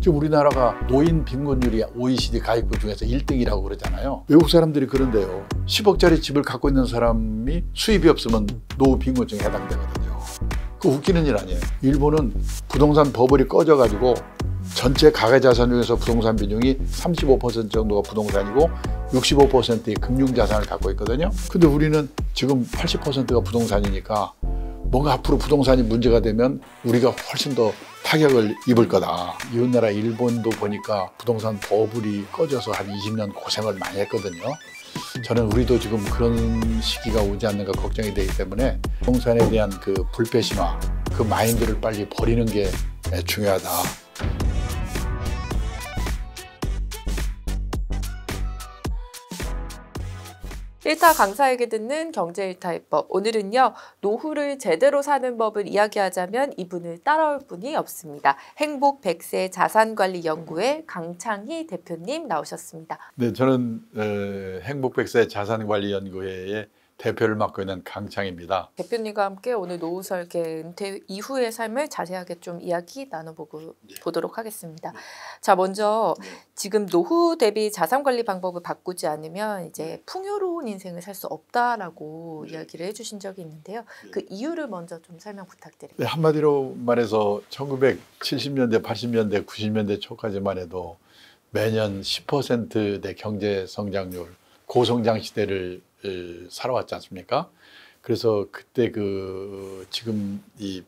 지금 우리나라가 노인 빈곤율이 OECD 가입국 중에서 1등이라고 그러잖아요. 외국 사람들이 그런데요. 10억짜리 집을 갖고 있는 사람이 수입이 없으면 노후 빈곤증에 해당되거든요. 그 웃기는 일 아니에요. 일본은 부동산 버블이 꺼져가지고 전체 가계자산 중에서 부동산 비중이 35% 정도가 부동산이고 65%의 금융자산을 갖고 있거든요. 근데 우리는 지금 80%가 부동산이니까 뭔가 앞으로 부동산이 문제가 되면 우리가 훨씬 더 타격을 입을 거다. 이웃나라 일본도 보니까 부동산 버블이 꺼져서 한 20년 고생을 많이 했거든요. 저는 우리도 지금 그런 시기가 오지 않는가 걱정이 되기 때문에 부동산에 대한 그 불패신화, 그 마인드를 빨리 버리는 게 중요하다. 일타 강사에게 듣는 경제 일타의법. 오늘은요, 노후를 제대로 사는 법을 이야기하자면 이분을 따라올 분이 없습니다. 행복 100세 자산관리연구회 강창희 대표님 나오셨습니다. 네, 저는 행복 100세 자산관리연구회의 대표를 맡고 있는 강창입니다. 대표님과 함께 오늘 노후 설계 은퇴 이후의 삶을 자세하게 좀 이야기 나눠보도록 하겠습니다. 자, 먼저 지금 노후 대비 자산관리 방법을 바꾸지 않으면 이제 풍요로운 인생을 살 수 없다라고 이야기를 해주신 적이 있는데요. 그 이유를 먼저 좀 설명 부탁드립니다. 네, 한마디로 말해서 1970년대, 80년대, 90년대 초까지만 해도 매년 10%대 경제 성장률, 고성장 시대를 살아왔지 않습니까? 그래서 그때 지금 이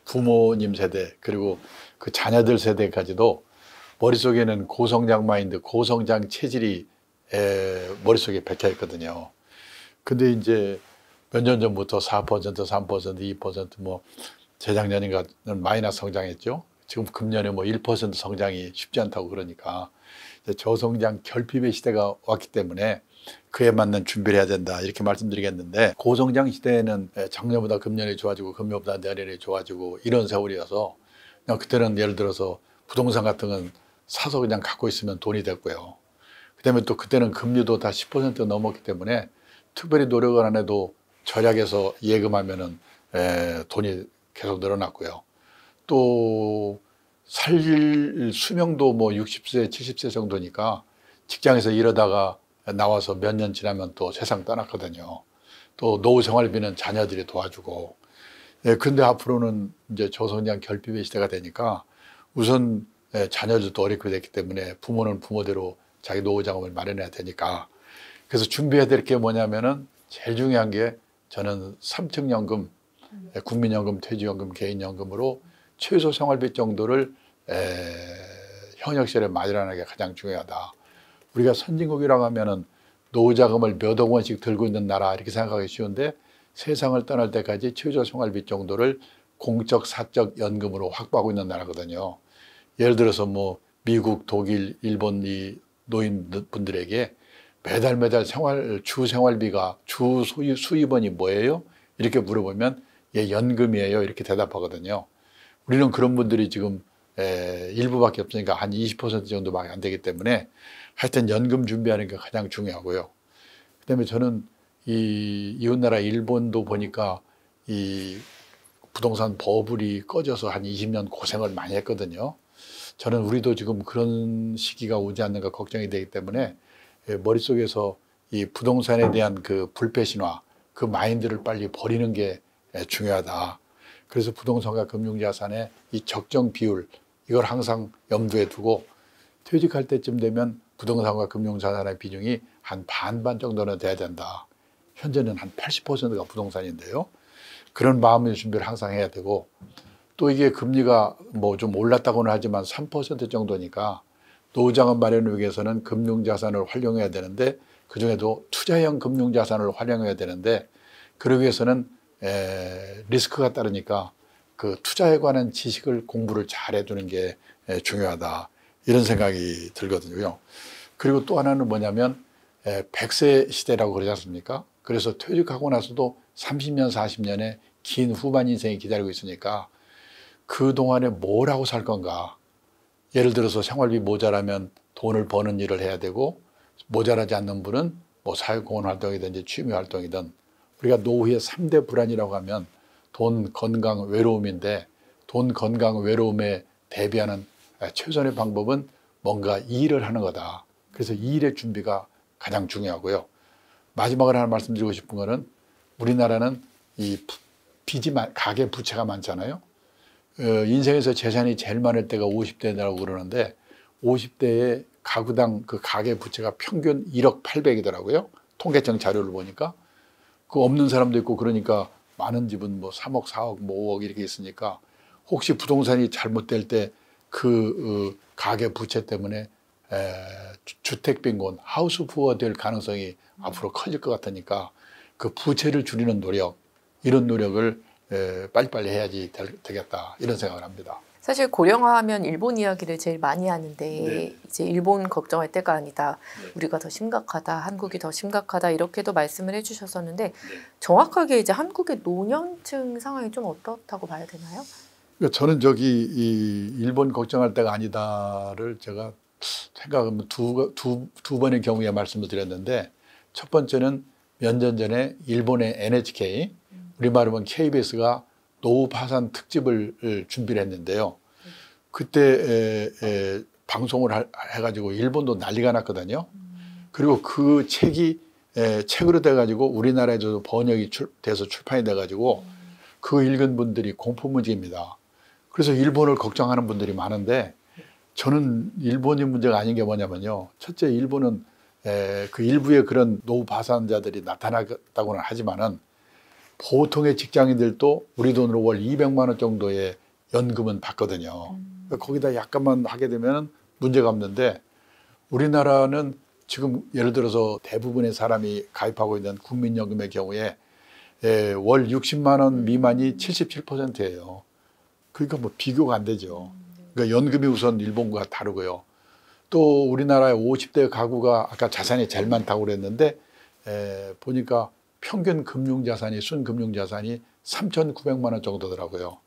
부모님 세대 그리고 그 자녀들 세대까지도 머릿속에는 고성장 마인드, 고성장 체질이 머릿속에 박혀 있거든요. 근데 이제 몇 년 전부터 4%, 3%, 2% 뭐 재작년인가는 마이너스 성장했죠. 지금 금년에 뭐 1% 성장이 쉽지 않다고 그러니까 저성장 결핍의 시대가 왔기 때문에 그에 맞는 준비를 해야 된다 이렇게 말씀드리겠는데, 고성장 시대에는 작년보다 금년이 좋아지고 금년보다 내년이 좋아지고 이런 세월이어서 그냥 그때는 예를 들어서 부동산 같은 건 사서 그냥 갖고 있으면 돈이 됐고요. 그다음에 또 그때는 금리도 다 10% 넘었기 때문에 특별히 노력을 안 해도 절약해서 예금하면은 돈이 계속 늘어났고요. 또 살 수명도 뭐 60세, 70세 정도니까 직장에서 일하다가 나와서 몇 년 지나면 또 세상 떠났거든요. 또 노후 생활비는 자녀들이 도와주고. 근데 앞으로는 이제 저성장 결핍의 시대가 되니까 우선 자녀들도 어렵게 됐기 때문에 부모는 부모대로 자기 노후 자금을 마련해야 되니까. 그래서 준비해야 될 게 뭐냐면은 제일 중요한 게 저는 3층 연금, 국민연금, 퇴직연금, 개인연금으로 최소 생활비 정도를 현역 시절에 마련하는 게 가장 중요하다. 우리가 선진국이라고 하면은 노후 자금을 몇 억 원씩 들고 있는 나라 이렇게 생각하기 쉬운데, 세상을 떠날 때까지 최저 생활비 정도를 공적 사적 연금으로 확보하고 있는 나라거든요. 예를 들어서 뭐 미국, 독일, 일본 이 노인분들에게 매달 주 생활비가 주 수입원이 뭐예요? 이렇게 물어보면 예, 연금이에요 이렇게 대답하거든요. 우리는 그런 분들이 지금 일부밖에 없으니까 한 20% 정도밖에 안 되기 때문에 하여튼 연금 준비하는 게 가장 중요하고요. 그다음에 저는 이웃나라 일본도 보니까 이 부동산 버블이 꺼져서 한 20년 고생을 많이 했거든요. 저는 우리도 지금 그런 시기가 오지 않는가 걱정이 되기 때문에 머릿속에서 이 부동산에 대한 그 불패신화, 그 마인드를 빨리 버리는 게 중요하다. 그래서 부동산과 금융자산의 이 적정 비율, 이걸 항상 염두에 두고 퇴직할 때쯤 되면 부동산과 금융자산의 비중이 한 반반 정도는 돼야 된다. 현재는 한 80%가 부동산인데요. 그런 마음의 준비를 항상 해야 되고, 또 이게 금리가 뭐 좀 올랐다고는 하지만 3% 정도니까 노후자금 마련을 위해서는 금융자산을 활용해야 되는데, 그중에도 투자형 금융자산을 활용해야 되는데, 그러기 위해서는 리스크가 따르니까 그 투자에 관한 지식을 공부를 잘 해두는 게 중요하다 이런 생각이 들거든요. 그리고 또 하나는 뭐냐면 100세 시대라고 그러지 않습니까? 그래서 퇴직하고 나서도 30년, 40년의 긴 후반 인생이 기다리고 있으니까 그동안에 뭘 하고 살 건가. 예를 들어서 생활비 모자라면 돈을 버는 일을 해야 되고, 모자라지 않는 분은 뭐 사회공헌 활동이든지 취미 활동이든, 우리가 노후의 3대 불안이라고 하면 돈, 건강, 외로움인데, 돈, 건강, 외로움에 대비하는 최선의 방법은 뭔가 이 일을 하는 거다. 그래서 이 일의 준비가 가장 중요하고요. 마지막으로 하나 말씀드리고 싶은 거는 우리나라는 이 가계 부채가 많잖아요. 인생에서 재산이 제일 많을 때가 50대라고 그러는데 50대에 가구당 그 가계 부채가 평균 1억 800이더라고요. 통계청 자료를 보니까. 그 없는 사람도 있고 그러니까 많은 집은 뭐 3억, 4억, 뭐 5억 이렇게 있으니까 혹시 부동산이 잘못될 때 그 가계 부채 때문에 주택 빈곤, 하우스 푸어 될 가능성이 앞으로 커질 것 같으니까 그 부채를 줄이는 노력, 이런 노력을 빨리빨리 해야지 되겠다 이런 생각을 합니다. 사실 고령화하면 일본 이야기를 제일 많이 하는데 네. 이제 일본 걱정할 때가 아니다. 네. 우리가 더 심각하다. 한국이 더 심각하다. 이렇게도 말씀을 해주셨었는데 네. 정확하게 이제 한국의 노년층 상황이 좀 어떻다고 봐야 되나요? 그러니까 저는 이 일본 걱정할 때가 아니다를 제가 생각하면 두 번의 경우에 말씀을 드렸는데 첫 번째는 몇 년 전에 일본의 NHK, 우리말로 하면 KBS가 노후 파산 특집을 준비를 했는데요. 그때 방송을 해가지고 일본도 난리가 났거든요. 그리고 그 책이 책으로 돼가지고 우리나라에도 번역이 돼서 출판이 돼가지고 그 읽은 분들이 공포무지입니다. 그래서 일본을 걱정하는 분들이 많은데 저는 일본이 문제가 아닌 게 뭐냐면요. 첫째, 일본은 그 일부의 그런 노후 파산자들이 나타났다고는 하지만은 보통의 직장인들도 우리 돈으로 월 200만 원 정도의 연금은 받거든요. 거기다 약간만 하게 되면 문제가 없는데 우리나라는 지금 예를 들어서 대부분의 사람이 가입하고 있는 국민연금의 경우에 월 60만 원 미만이 77%예요. 그러니까 뭐 비교가 안 되죠. 그러니까 연금이 우선 일본과 다르고요. 또 우리나라의 50대 가구가 아까 자산이 제일 많다고 그랬는데 보니까 평균 금융자산이 순금융자산이 3,900만 원 정도더라고요.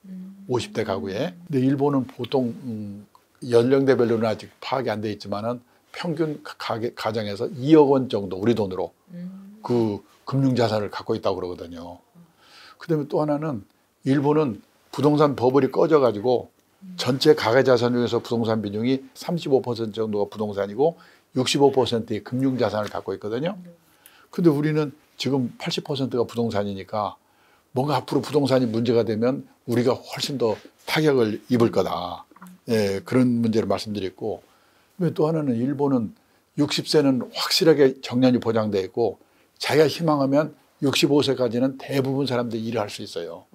50대 가구에. 근데 일본은 보통 연령대별로는 아직 파악이 안 돼 있지만은 평균 가정에서 2억 원 정도 우리 돈으로 그 금융자산을 갖고 있다고 그러거든요. 그다음에 또 하나는 일본은 부동산 버블이 꺼져가지고 전체 가계자산 중에서 부동산 비중이 35% 정도가 부동산이고 65%의 금융자산을 갖고 있거든요. 근데 우리는 지금 80%가 부동산이니까 뭔가 앞으로 부동산이 문제가 되면 우리가 훨씬 더 타격을 입을 거다. 그런 문제를 말씀드렸고, 또 하나는 일본은 60세는 확실하게 정년이 보장되어 있고 자기가 희망하면 65세까지는 대부분 사람들이 일을 할 수 있어요.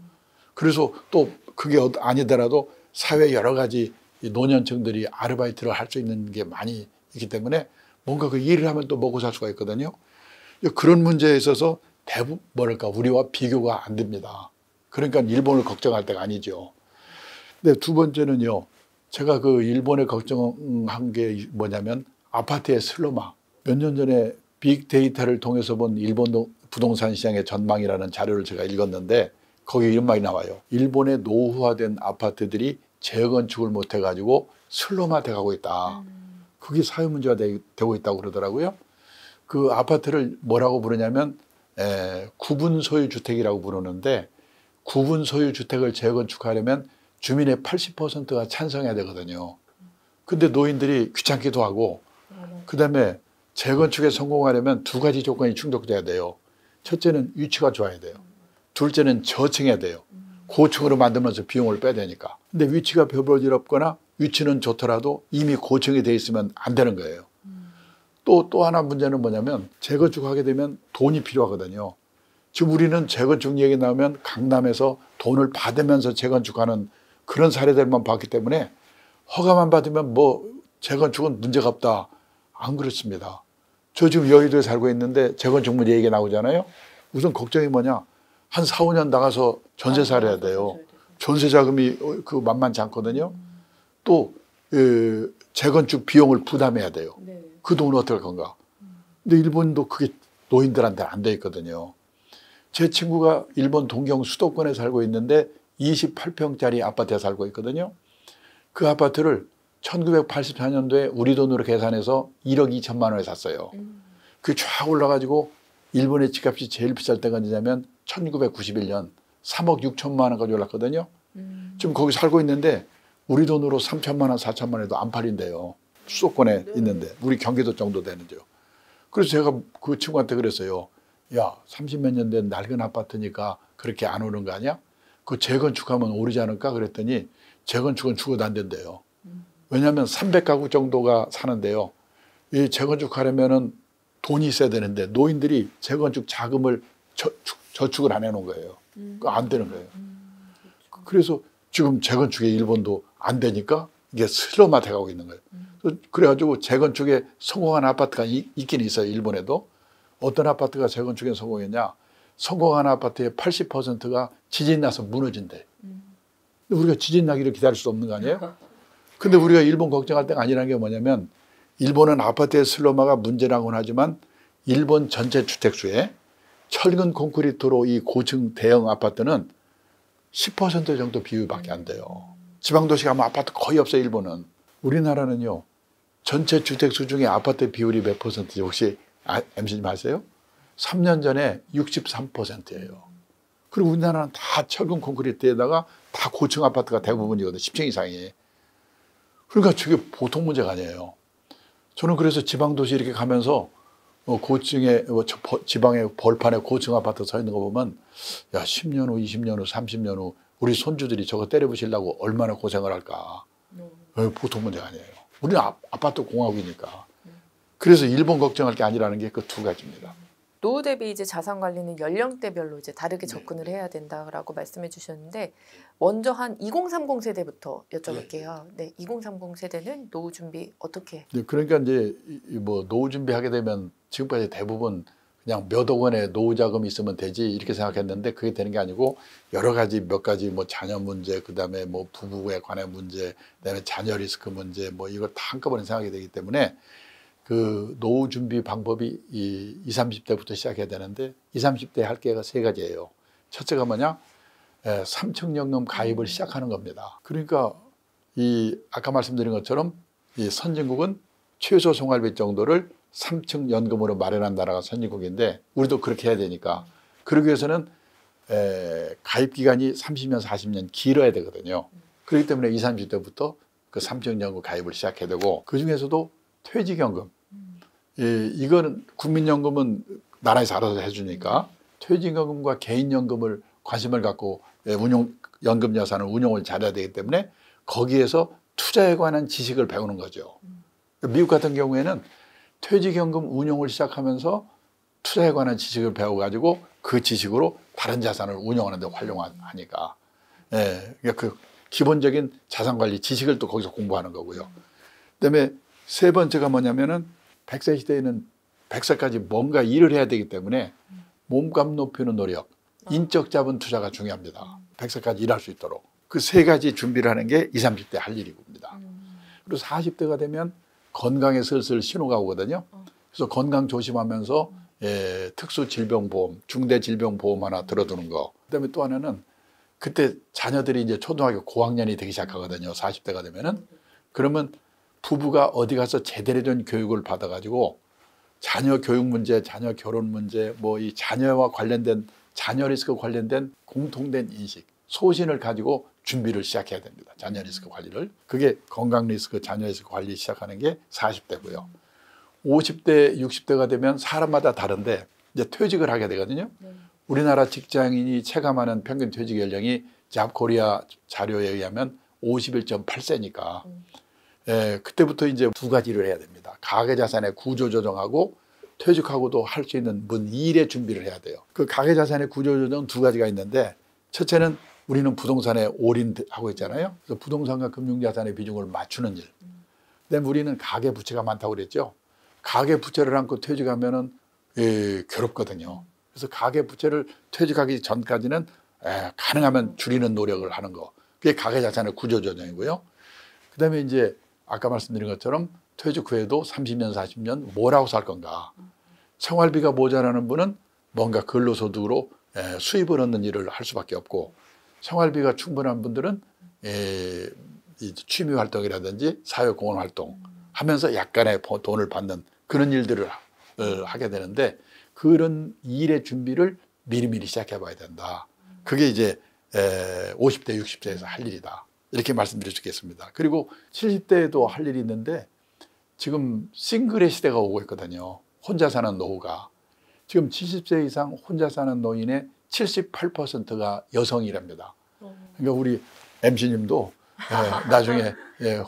그래서 또 그게 아니더라도 사회 여러 가지 노년층들이 아르바이트를 할 수 있는 게 많이 있기 때문에 뭔가 그 일을 하면 또 먹고 살 수가 있거든요. 그런 문제에 있어서 뭐랄까 우리와 비교가 안 됩니다. 그러니까 일본을 걱정할 때가 아니죠. 근데 두 번째는요. 제가 그 일본에 걱정한 게 뭐냐면 아파트의 슬럼화. 몇 년 전에 빅데이터를 통해서 본 일본 부동산 시장의 전망이라는 자료를 제가 읽었는데 거기 이런 말이 나와요. 일본의 노후화된 아파트들이 재건축을 못해가지고 슬럼화돼 가고 있다. 그게 사회 문제가 되고 있다고 그러더라고요. 그 아파트를 뭐라고 부르냐면 구분 소유 주택이라고 부르는데 구분 소유 주택을 재건축하려면 주민의 80%가 찬성해야 되거든요. 근데 노인들이 귀찮기도 하고 그다음에 재건축에 성공하려면 두 가지 조건이 충족돼야 돼요. 첫째는 위치가 좋아야 돼요. 둘째는 저층해야 돼요. 고층으로 만들면서 비용을 빼야 되니까. 근데 위치가 별볼일 없거나 위치는 좋더라도 이미 고층이 돼 있으면 안 되는 거예요. 또 하나 문제는 뭐냐면 재건축하게 되면 돈이 필요하거든요. 지금 우리는 재건축 얘기 나오면 강남에서 돈을 받으면서 재건축하는 그런 사례들만 봤기 때문에 허가만 받으면 뭐 재건축은 문제가 없다. 안 그렇습니다. 저 지금 여의도에 살고 있는데 재건축 문제 얘기 나오잖아요. 우선 걱정이 뭐냐. 한 4, 5년 나가서 전세 살아야 돼요. 전세 자금이 그 만만치 않거든요. 또 재건축 비용을 부담해야 돼요. 그 돈은 어떻게 할 건가. 근데 일본도 그게 노인들한테 안 돼 있거든요. 제 친구가 일본 동경 수도권에 살고 있는데 28평짜리 아파트에 살고 있거든요. 그 아파트를 1984년도에 우리 돈으로 계산해서 1억 2천만 원에 샀어요. 그게 쫙 올라가지고 일본의 집값이 제일 비쌀 때가 언제냐면 1991년 3억 6천만 원까지 올랐거든요. 지금 거기 살고 있는데 우리 돈으로 3천만 원, 4천만 원에도 안 팔린대요. 수도권에 있는데 우리 경기도 정도 되는데요. 그래서 제가 그 친구한테 그랬어요. 야, 30몇 년 된 낡은 아파트니까 그렇게 안 오는 거 아니야? 그 재건축하면 오르지 않을까? 그랬더니 재건축은 죽어도 안 된대요. 왜냐하면 300가구 정도가 사는데요. 이 재건축하려면은 돈이 있어야 되는데 노인들이 재건축 자금을 저축을 안 해놓은 거예요. 안 되는 거예요. 그래서 지금 재건축에 일본도 안 되니까 이게 슬로마 돼가고 있는 거예요. 그래가지고 재건축에 성공한 아파트가 있긴 있어요. 일본에도. 어떤 아파트가 재건축에 성공했냐. 성공한 아파트의 80%가 지진 나서 무너진대. 근데 우리가 지진 나기를 기다릴 수 없는 거 아니에요? 근데 우리가 일본 걱정할 때가 아니라는 게 뭐냐면 일본은 아파트의 슬로마가 문제라고는 하지만 일본 전체 주택수에 철근 콘크리트로 이 고층 대형 아파트는 10% 정도 비율밖에 안 돼요. 지방도시 가면 아파트 거의 없어요. 일본은. 우리나라는요. 전체 주택수 중에 아파트 비율이 몇 퍼센트인지 혹시 MC님 아세요? 3년 전에 63%예요. 그리고 우리나라는 다 철근 콘크리트에다가 다 고층 아파트가 대부분이거든요. 10층 이상이. 그러니까 저게 보통 문제가 아니에요. 저는 그래서 지방도시 이렇게 가면서 고층에 지방의 벌판에 고층 아파트 서 있는 거 보면 야 10년 후, 20년 후, 30년 후 우리 손주들이 저거 때려부시려고 얼마나 고생을 할까. 보통 문제가 아니에요. 우리는 아파트 공화국이니까. 그래서 일본 걱정할 게 아니라는 게 그 두 가지입니다. 노후 대비 이제 자산 관리는 연령대별로 이제 다르게 접근을 해야 된다라고 말씀해 주셨는데 먼저 한 2030 세대부터 여쭤볼게요. 네, 2030 세대는 노후 준비 어떻게? 네, 그러니까 이제 뭐 노후 준비하게 되면 지금까지 대부분 그냥 몇억 원의 노후 자금이 있으면 되지 이렇게 생각했는데 그게 되는 게 아니고 여러 가지 몇 가지 뭐 자녀 문제, 그다음에 뭐 부부에 관한 문제, 그다음에 자녀 리스크 문제 뭐 이걸 다 한꺼번에 생각이 되기 때문에 그 노후 준비 방법이 20, 30대부터 시작해야 되는데 20, 30대 할 게가 세 가지예요. 첫째가 뭐냐? 삼층연금 가입을 시작하는 겁니다. 그러니까 이 아까 말씀드린 것처럼 이 선진국은 최소 생활비 정도를 3층 연금으로 마련한 나라가 선진국인데 우리도 그렇게 해야 되니까 그러기 위해서는 가입 기간이 30년, 40년 길어야 되거든요. 그렇기 때문에 20, 30대부터 그 3층 연금 가입을 시작해야 되고 그 중에서도 퇴직연금 이거는 국민연금은 나라에서 알아서 해주니까 퇴직연금과 개인연금을 관심을 갖고 연금 예산을 운용을 잘해야 되기 때문에 거기에서 투자에 관한 지식을 배우는 거죠. 미국 같은 경우에는 퇴직연금 운용을 시작하면서 투자에 관한 지식을 배워가지고 그 지식으로 다른 자산을 운용하는 데 활용하니까 그러니까 그 기본적인 자산관리 지식을 또 거기서 공부하는 거고요. 그다음에 세 번째가 뭐냐면은 100세 시대에는 100세까지 뭔가 일을 해야 되기 때문에 몸값 높이는 노력, 인적 자본 투자가 중요합니다. 100세까지 일할 수 있도록. 그 세 가지 준비를 하는 게 20, 30대 할 일입니다. 그리고 40대가 되면 건강에 슬슬 신호가 오거든요. 그래서 건강 조심하면서 특수 질병보험, 중대 질병보험 하나 들어두는 거. 그다음에 또 하나는 그때 자녀들이 이제 초등학교 고학년이 되기 시작하거든요. 40대가 되면은. 그러면 부부가 어디 가서 제대로 된 교육을 받아가지고 자녀 교육 문제, 자녀 결혼 문제, 뭐 이 자녀와 관련된 자녀 리스크 관련된 공통된 인식, 소신을 가지고 준비를 시작해야 됩니다. 자녀 리스크 관리를. 그게 건강 리스크, 자녀 리스크 관리 시작하는 게 40대고요. 50대, 60대가 되면 사람마다 다른데 이제 퇴직을 하게 되거든요. 우리나라 직장인이 체감하는 평균 퇴직 연령이 잡코리아 자료에 의하면 51.8세니까 그때부터 이제 두 가지를 해야 됩니다. 가계자산의 구조조정하고 퇴직하고도 할 수 있는 일의 준비를 해야 돼요. 그 가계자산의 구조조정 두 가지가 있는데 첫째는 우리는 부동산에 올인하고 있잖아요. 그래서 부동산과 금융자산의 비중을 맞추는 일. 그다음에 우리는 가계부채가 많다고 그랬죠. 가계부채를 안고 퇴직하면은 괴롭거든요. 그래서 가계부채를 퇴직하기 전까지는 가능하면 줄이는 노력을 하는 거. 그게 가계자산의 구조조정이고요. 그다음에 이제 아까 말씀드린 것처럼 퇴직 후에도 30년, 40년 뭘 하고 살 건가. 생활비가 모자라는 분은 뭔가 근로소득으로 수입을 얻는 일을 할 수밖에 없고 생활비가 충분한 분들은 취미활동이라든지 사회공헌활동 하면서 약간의 돈을 받는 그런 일들을 하게 되는데 그런 일의 준비를 미리미리 시작해 봐야 된다. 그게 이제 50대, 60대에서 할 일이다. 이렇게 말씀드릴 수 있겠습니다. 그리고 70대에도 할 일이 있는데 지금 싱글의 시대가 오고 있거든요. 혼자 사는 노후가. 지금 70세 이상 혼자 사는 노인의 78%가 여성이랍니다. 그러니까 우리 MC님도 나중에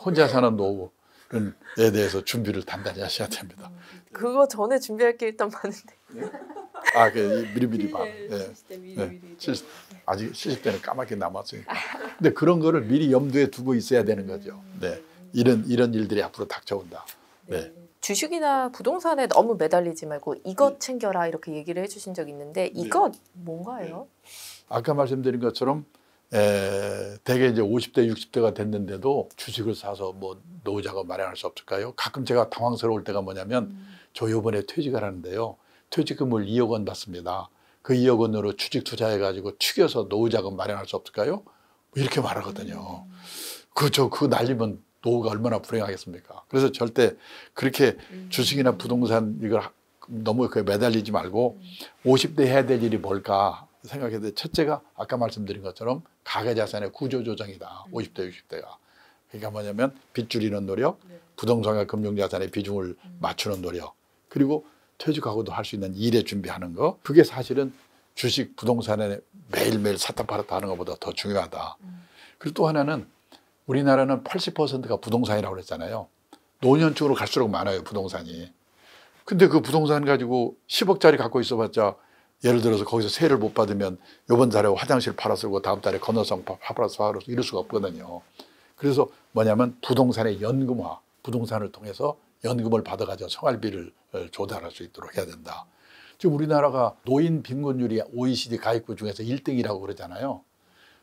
혼자 사는 노후에 대해서 준비를 단단히 하셔야 됩니다. 그거 전에 준비할 게 일단 많은데. 아, 미리미리 봐. 네, 70대 미리. 아직 70대는 까맣게 남았으니까. 근데 그런 거를 미리 염두에 두고 있어야 되는 거죠. 네, 이런 일들이 앞으로 닥쳐온다. 네. 주식이나 부동산에 너무 매달리지 말고 이것 챙겨라 이렇게 얘기를 해주신 적 있는데 이것 뭔가요? 아까 말씀드린 것처럼 대개 이제 50대, 60대가 됐는데도 주식을 사서 뭐 노후 자금 마련할 수 없을까요? 가끔 제가 당황스러울 때가 뭐냐면 저 이번에 퇴직을 하는데요. 퇴직금을 2억 원 받습니다. 그 2억 원으로 주식 투자해가지고 축여서 노후 자금 마련할 수 없을까요? 이렇게 말하거든요. 그 날리면 노후가 얼마나 불행하겠습니까? 그래서 절대 그렇게 주식이나 부동산 이걸 너무 그에 매달리지 말고 50대 해야 될 일이 뭘까 생각해도 첫째가 아까 말씀드린 것처럼 가계자산의 구조조정이다. 50대, 60대가. 그러니까 뭐냐면 빚 줄이는 노력, 부동산과 금융자산의 비중을 맞추는 노력, 그리고 퇴직하고도 할 수 있는 일에 준비하는 거. 그게 사실은 주식, 부동산에 매일매일 샀다 팔았다 하는 것보다 더 중요하다. 그리고 또 하나는 우리나라는 80%가 부동산이라고 그랬잖아요. 노년층으로 갈수록 많아요, 부동산이. 근데 그 부동산 가지고 10억짜리 갖고 있어봤자 예를 들어서 거기서 세를 못 받으면 이번 달에 화장실 팔아 쓰고 다음 달에 건너성 팔아서 이럴 수가 없거든요. 그래서 뭐냐면 부동산의 연금화, 부동산을 통해서 연금을 받아가지고 생활비를 조달할 수 있도록 해야 된다. 지금 우리나라가 노인 빈곤율이 OECD 가입국 중에서 1등이라고 그러잖아요.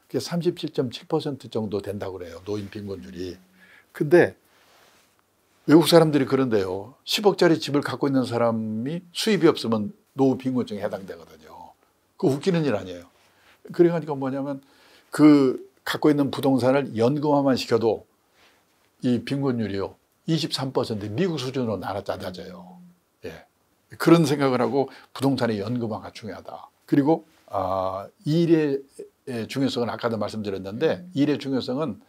그게 37.7% 정도 된다고 그래요. 노인 빈곤율이. 근데 외국 사람들이 그런데요. 10억짜리 집을 갖고 있는 사람이 수입이 없으면 노후 빈곤증에 해당되거든요. 그 웃기는 일 아니에요. 그래가지고 뭐냐면 그 갖고 있는 부동산을 연금화만 시켜도 이 빈곤율이요. 23% 미국 수준으로 낮아져요. 예. 그런 생각을 하고 부동산의 연금화가 중요하다. 그리고 일의 중요성은 아까도 말씀드렸는데 일의 중요성은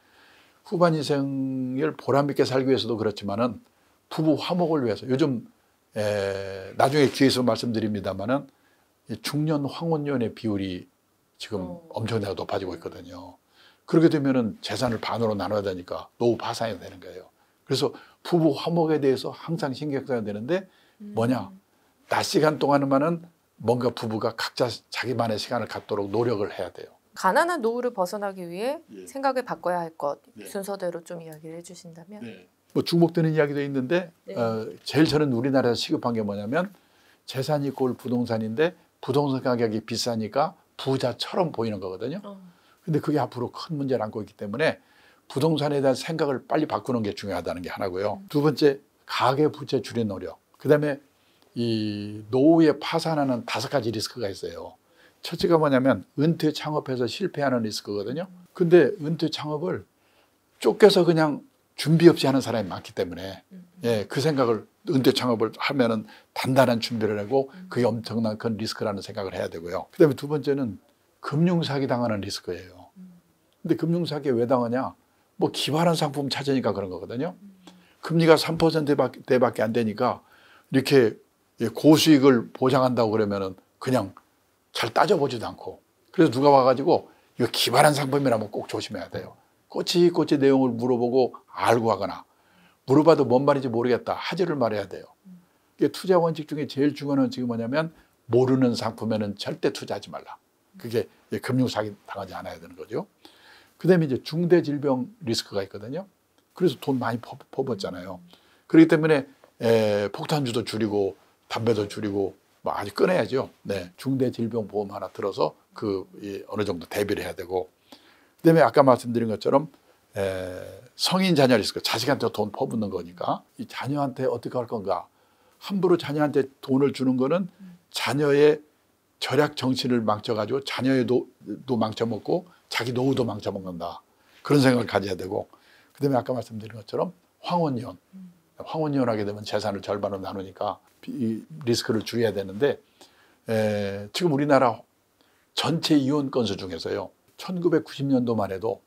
후반 인생을 보람있게 살기 위해서도 그렇지만은 부부 화목을 위해서 요즘 나중에 기회 있으면 말씀드립니다만은 중년 황혼년의 비율이 지금 엄청나게 높아지고 있거든요. 그렇게 되면은 재산을 반으로 나눠야 되니까 노후 파산이 되는 거예요. 그래서 부부 화목에 대해서 항상 신경 써야 되는데 뭐냐? 낮 시간 동안만은 뭔가 부부가 각자 자기만의 시간을 갖도록 노력을 해야 돼요. 가난한 노후를 벗어나기 위해 생각을 바꿔야 할 것 순서대로 좀 이야기를 해주신다면? 뭐 중복되는 이야기도 있는데 제일 저는 우리나라에서 시급한 게 뭐냐면 재산이 꼴 부동산인데 부동산 가격이 비싸니까 부자처럼 보이는 거거든요. 근데 그게 앞으로 큰 문제를 안고 있기 때문에 부동산에 대한 생각을 빨리 바꾸는 게 중요하다는 게 하나고요. 두 번째, 가계 부채 줄인 노력. 그다음에 이 노후에 파산하는 5가지 리스크가 있어요. 첫째가 뭐냐면 은퇴 창업해서 실패하는 리스크거든요. 근데 은퇴 창업을 쫓겨서 그냥 준비 없이 하는 사람이 많기 때문에 그 생각을 은퇴 창업을 하면은 단단한 준비를 하고 그게 엄청난 큰 리스크라는 생각을 해야 되고요. 그다음에 두 번째는 금융사기 당하는 리스크예요. 근데 금융사기에 왜 당하냐? 뭐 기발한 상품 찾으니까 그런 거거든요. 금리가 3%대밖에 안 되니까 이렇게 고수익을 보장한다고 그러면은 그냥 잘 따져보지도 않고, 그래서 누가 와가지고 이거 기발한 상품이라면 꼭 조심해야 돼요. 꼬치꼬치 내용을 물어보고 알고 하거나 물어봐도 뭔 말인지 모르겠다 하지를 말해야 돼요. 이게 투자 원칙 중에 제일 중요한 원칙이 뭐냐면 모르는 상품에는 절대 투자하지 말라. 그게 금융사기 당하지 않아야 되는 거죠. 그다음에 이제 중대질병 리스크가 있거든요. 그래서 돈 많이 퍼붓잖아요. 그렇기 때문에 폭탄주도 줄이고 담배도 줄이고 뭐 아주 끊어야죠. 네, 중대질병보험 하나 들어서 어느 정도 대비를 해야 되고, 그다음에 아까 말씀드린 것처럼 성인 자녀 리스크, 자식한테 돈 퍼붓는 거니까 이 자녀한테 어떻게 할 건가. 함부로 자녀한테 돈을 주는 거는 자녀의 절약 정신을 망쳐가지고 자녀의 도 망쳐먹고 자기 노후도 망쳐먹는다. 그런 생각을 가져야 되고, 그다음에 아까 말씀드린 것처럼 황혼년 하게 되면 재산을 절반으로 나누니까 이 리스크를 줄여야 되는데 지금 우리나라 전체 이혼 건수 중에서요 1990년도만 해도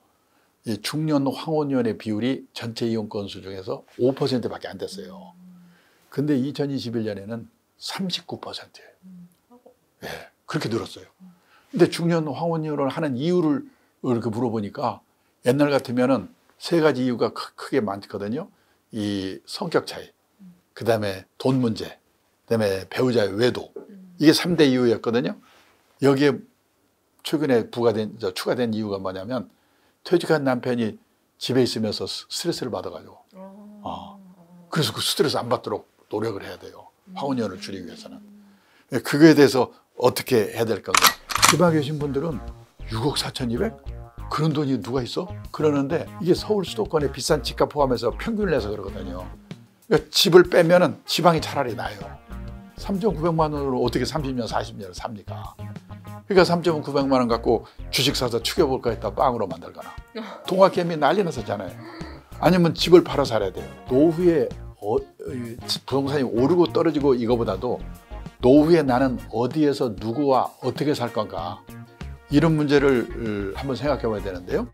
이 중년 황혼연의 비율이 전체 이혼 건수 중에서 5%밖에 안 됐어요. 근데 2021년에는 39%예요. 예, 그렇게 늘었어요. 근데 중년 황혼연을 하는 이유를 이렇게 물어보니까 옛날 같으면은 세 가지 이유가 크게 많거든요. 이 성격 차이, 그 다음에 돈 문제, 그 다음에 배우자의 외도. 이게 3대 이유였거든요. 여기에 최근에 추가된 이유가 뭐냐면 퇴직한 남편이 집에 있으면서 스트레스를 받아가지고 그래서 그 스트레스 안 받도록 노력을 해야 돼요. 황혼연을 줄이기 위해서는. 그거에 대해서 어떻게 해야 될 건가. 지방에 계신 분들은 6억 4,200? 그런 돈이 누가 있어? 그러는데 이게 서울 수도권의 비싼 집값 포함해서 평균을 내서 그러거든요. 그러니까 집을 빼면은 지방이 차라리 나아요. 3,900만 원으로 어떻게 30년, 40년을 삽니까? 그러니까 3,900만 원 갖고 주식 사서 축여볼까 했다 빵으로 만들거나. 동학개미 난리 났었잖아요. 아니면 집을 팔아 살아야 돼요. 노후에 부동산이 오르고 떨어지고 이거보다도 노후에 나는 어디에서 누구와 어떻게 살 건가. 이런 문제를 한번 생각해 봐야 되는데요.